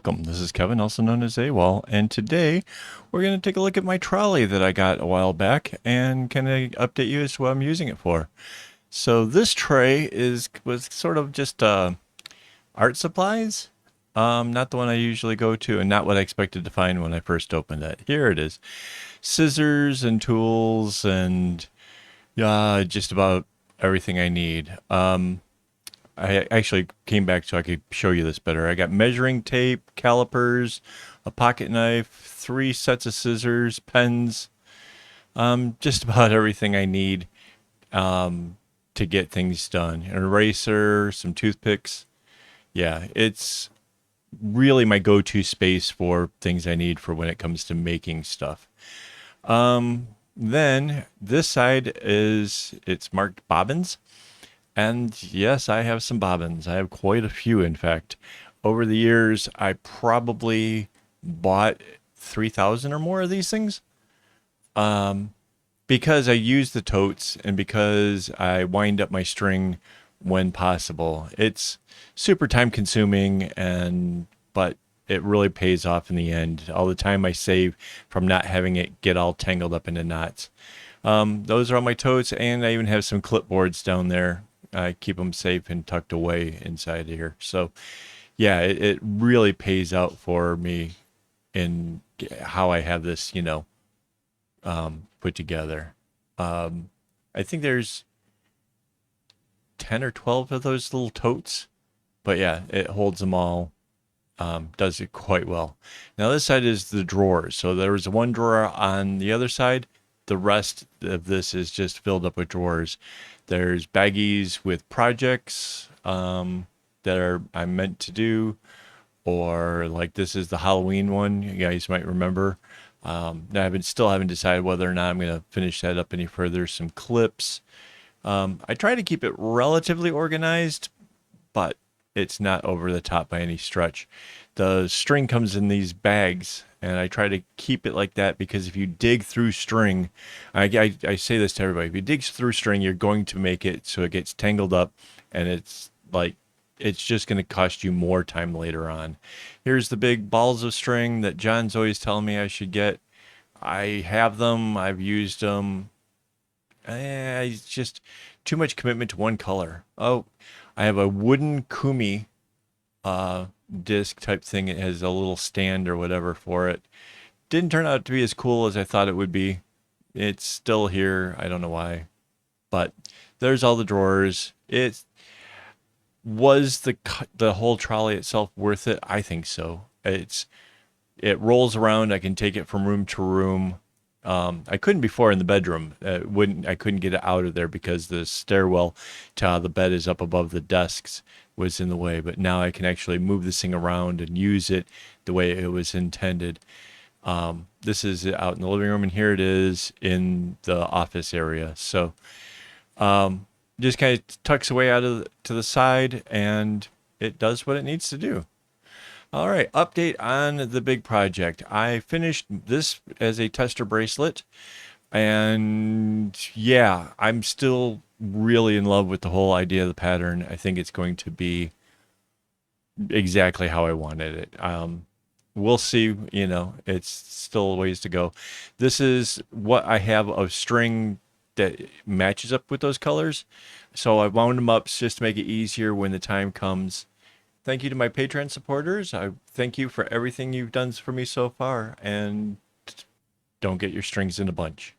welcome. This is Kevin, also known as AWOL, and today we're going to take a look at my trolley that I got a while back and kind of update you as to what I'm using it for. So this tray was sort of just art supplies, not the one I usually go to, and not what I expected to find when I first opened it. Here it is, scissors and tools and just about everything I need. I actually came back so I could show you this better. I got measuring tape, calipers, a pocket knife, 3 sets of scissors, pens, just about everything I need to get things done. An eraser, some toothpicks. Yeah, it's really my go-to space for things I need for when it comes to making stuff. Then this side it's marked bobbins. And yes, I have some bobbins. I have quite a few, in fact. Over the years, I probably bought 3,000 or more of these things. Because I use the totes and because I wind up my string when possible. It's super time consuming but it really pays off in the end. All the time I save from not having it get all tangled up into knots. Those are all my totes, and I even have some clipboards down there. I keep them safe and tucked away inside of here. So, yeah, it really pays out for me in how I have this, put together. I think there's 10 or 12 of those little totes, but yeah, it holds them all. Does it quite well. Now this side is the drawers. So there was one drawer on the other side. The rest of this is just filled up with drawers. There's baggies with projects I'm meant to do, or like this is the Halloween one. You guys might remember. Still haven't decided whether or not I'm going to finish that up any further. Some clips. I try to keep it relatively organized, but it's not over the top by any stretch. The string comes in these bags, and I try to keep it like that because if you dig through string, I say this to everybody, if you dig through string, you're going to make it so it gets tangled up, and it's just going to cost you more time later on. Here's the big balls of string that John's always telling me I should get. I have them. I've used them. It's just too much commitment to one color. Oh, I have a wooden kumi disc type thing. It has a little stand or whatever for it. Didn't turn out to be as cool as I thought it would be. It's still here. I don't know why. But there's all the drawers. Was the whole trolley itself worth it? I think so. It rolls around. I can take it from room to room. I couldn't before in the bedroom. I couldn't get it out of there because the stairwell to how the bed is up above the desks was in the way. But now I can actually move this thing around and use it the way it was intended. This is out in the living room, and here it is in the office area. So just kind of tucks away to the side, and it does what it needs to do. All right, update on the big project. I finished this as a tester bracelet, and yeah, I'm still really in love with the whole idea of the pattern. I think it's going to be exactly how I wanted it. We'll see, it's still a ways to go. This is what I have of string that matches up with those colors. So I wound them up just to make it easier when the time comes. Thank you to my Patreon supporters. I thank you for everything you've done for me so far. And don't get your strings in a bunch.